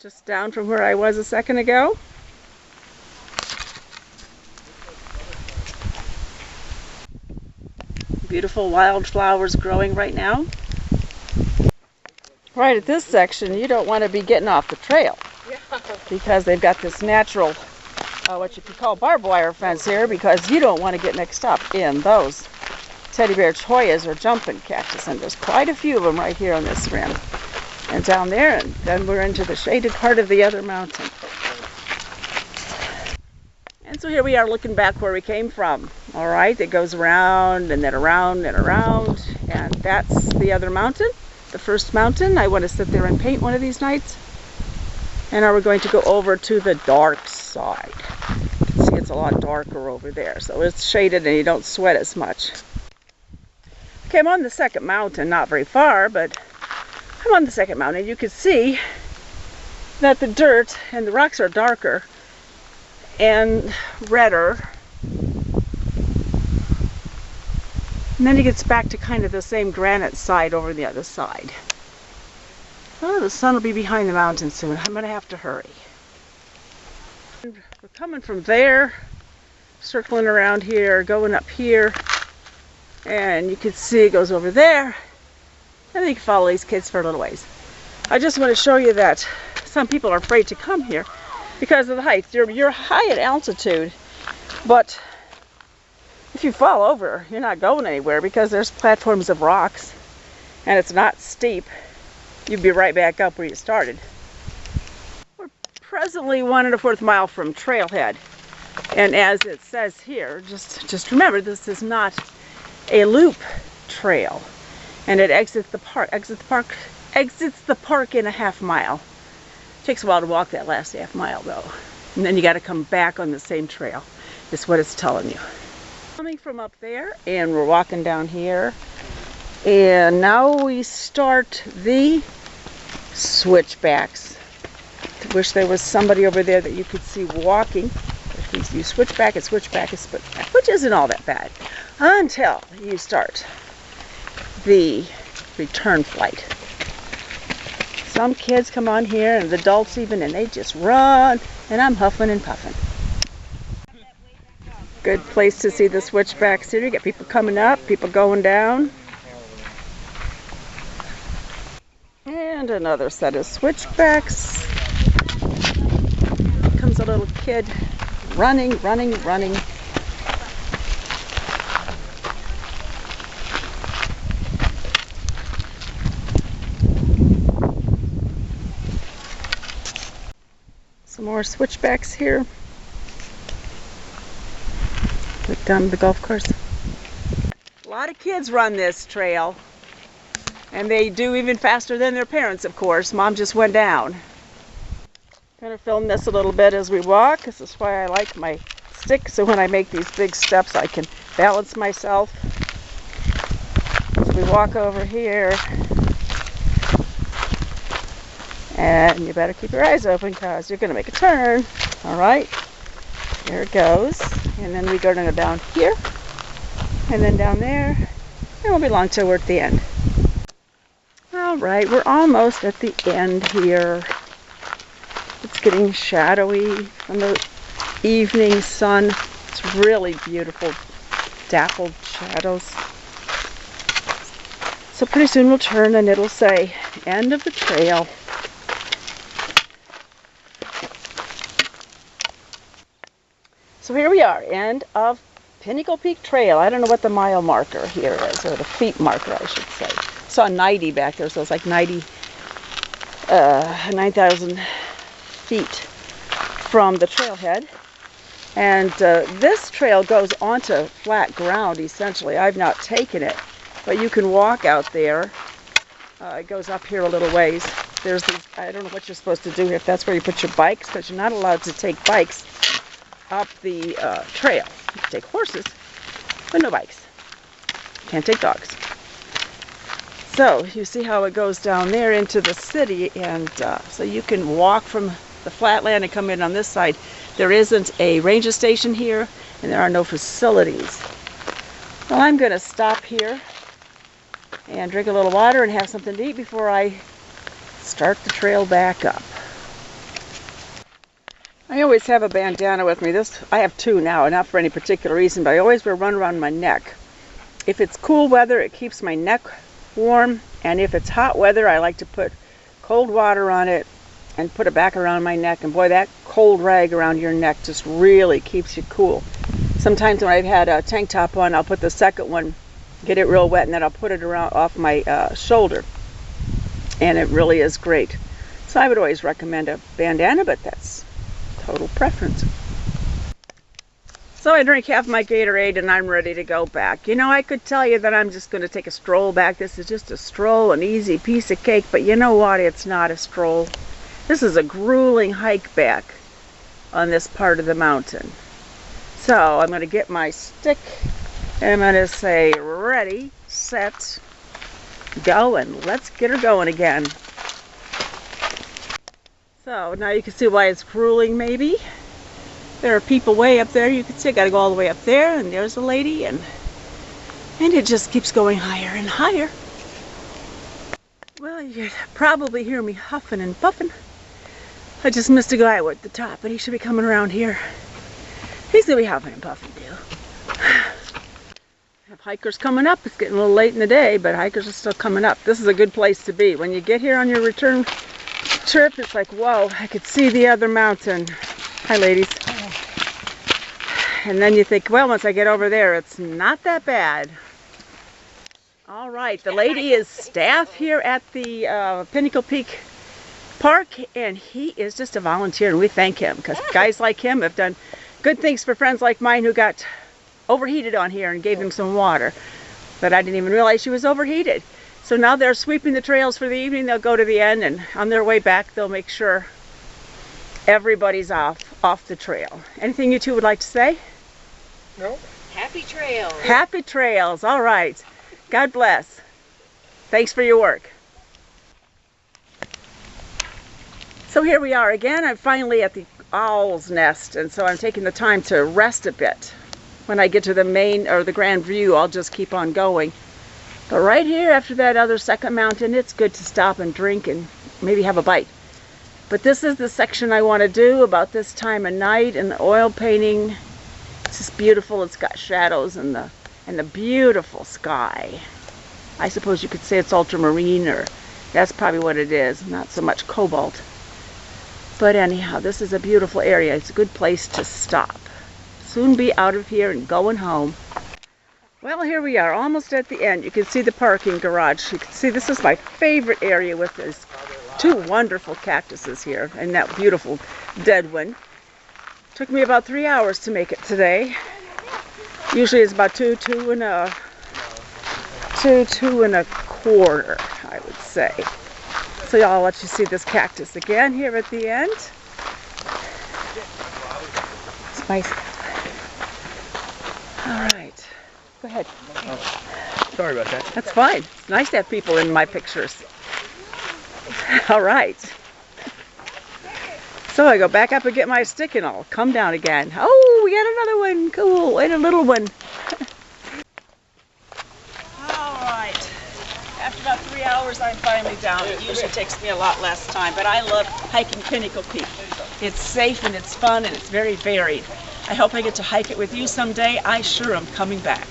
Just down from where I was a second ago. Beautiful wildflowers growing right now. Right at this section, you don't want to be getting off the trail because they've got this natural, what you could call barbed wire fence here, because you don't want to get mixed up in those teddy bear choyas or jumping cactus, and there's quite a few of them right here on this rim and down there, and then we're into the shaded part of the other mountain. And so here we are looking back where we came from. All right, it goes around and then around and around, and that's the other mountain, the first mountain. I want to sit there and paint one of these nights. And now we're going to go over to the dark side. You can see it's a lot darker over there, so it's shaded and you don't sweat as much. Okay, I'm on the second mountain, not very far, but I'm on the second mountain. You can see that the dirt and the rocks are darker and redder. And then it gets back to kind of the same granite side over the other side. Oh, the sun will be behind the mountain soon. I'm going to have to hurry. We're coming from there, circling around here, going up here, and you can see it goes over there, and then you can follow these kids for a little ways. I just want to show you that some people are afraid to come here because of the height. You're high at altitude, but if you fall over, you're not going anywhere because there's platforms of rocks, and it's not steep. You'd be right back up where you started. We're presently 1 1/4 mile from Trailhead, and as it says here, just remember, this is not a loop trail, and it exits the park in a half mile. It takes a while to walk that last half mile though, and then you got to come back on the same trail. Is what it's telling you. Coming from up there, and we're walking down here, and now we start the switchbacks. I wish there was somebody over there that you could see walking. If you switch back and switch back and switch back, which isn't all that bad until you start the return flight. Some kids come on here, and the adults even, and they just run, and I'm huffing and puffing. Good place to see the switchbacks here. You get people coming up, people going down. And another set of switchbacks. Comes a little kid running, running, running. Some more switchbacks here. Look down the golf course. A lot of kids run this trail, and they do even faster than their parents, of course. Mom just went down. Going to film this a little bit as we walk. This is why I like my stick, so when I make these big steps I can balance myself. So we walk over here, and you better keep your eyes open because you're going to make a turn. Alright, here it goes, and then we're going to go down here, and then down there, and it won't be long till we're at the end. Alright, we're almost at the end here. It's getting shadowy from the evening sun. It's really beautiful, dappled shadows. So pretty soon we'll turn and it'll say, end of the trail. So here we are, end of Pinnacle Peak Trail. I don't know what the mile marker here is, or the feet marker I should say. I saw 90 back there, so it's like 9,000 feet from the trailhead. And this trail goes onto flat ground, essentially. I've not taken it, but you can walk out there. It goes up here a little ways. There's these, I don't know what you're supposed to do here, if that's where you put your bikes, because you're not allowed to take bikes up the trail. You can take horses, but no bikes. Can't take dogs. So you see how it goes down there into the city, and so you can walk from the flatland and come in on this side. There isn't a ranger station here, and there are no facilities. Well, I'm going to stop here and drink a little water and have something to eat before I start the trail back up. I always have a bandana with me. I have two now, not for any particular reason, but I always wear one around my neck. If it's cool weather, it keeps my neck warm, and if it's hot weather, I like to put cold water on it and put it back around my neck. And boy, that cold rag around your neck just really keeps you cool. Sometimes when I've had a tank top on, I'll put the second one, get it real wet, and then I'll put it around off my shoulder, and it really is great. So I would always recommend a bandana, but that's total preference. So I drink half my Gatorade and I'm ready to go back. You know, I could tell you that I'm just going to take a stroll back. This is just a stroll, an easy piece of cake, but you know what? It's not a stroll. This is a grueling hike back on this part of the mountain. So I'm going to get my stick and I'm going to say ready, set, go, and let's get her going again. So now you can see why it's grueling maybe. There are people way up there. You can see I got to go all the way up there, and there's a lady, and it just keeps going higher and higher. Well, you probably hear me huffing and puffing. I just missed a guy at the top, but he should be coming around here. He's going to be huffing and puffing too. Have hikers coming up. It's getting a little late in the day, but hikers are still coming up. This is a good place to be. When you get here on your return trip, it's like, whoa, I could see the other mountain. Hi, ladies. And then you think, well, once I get over there, it's not that bad. All right, the lady is staff here at the Pinnacle Peak Park, and he is just a volunteer, and we thank him, because guys like him have done good things for friends like mine who got overheated on here and gave them some water. But I didn't even realize she was overheated. So now they're sweeping the trails for the evening. They'll go to the end, and on their way back, they'll make sure everybody's off the trail. Anything you two would like to say? No. Happy trails. Happy trails. All right. God bless. Thanks for your work. So here we are again. I'm finally at the Owl's Nest, and so I'm taking the time to rest a bit. When I get to the main or the Grand View, I'll just keep on going. But right here after that other second mountain, it's good to stop and drink and maybe have a bite. But this is the section I want to do about this time of night, and the oil painting. It's just beautiful. It's got shadows and the beautiful sky. I suppose you could say it's ultramarine, or that's probably what it is, not so much cobalt. But anyhow, this is a beautiful area. It's a good place to stop. Soon be out of here and going home. Well, here we are, almost at the end. You can see the parking garage. You can see this is my favorite area with these two wonderful cactuses here and that beautiful dead one. Took me about 3 hours to make it today. Usually it's about two and a quarter, I would say. So I'll let you see this cactus again here at the end. Spicy. All right. Go ahead. Oh, sorry about that. That's fine. It's nice to have people in my pictures. All right. So I go back up and get my stick and I'll come down again. Oh, we got another one. Cool. And a little one. All right. After about 3 hours, I'm finally down. It usually takes me a lot less time, but I love hiking Pinnacle Peak. It's safe and it's fun and it's very varied. I hope I get to hike it with you someday. I sure am coming back.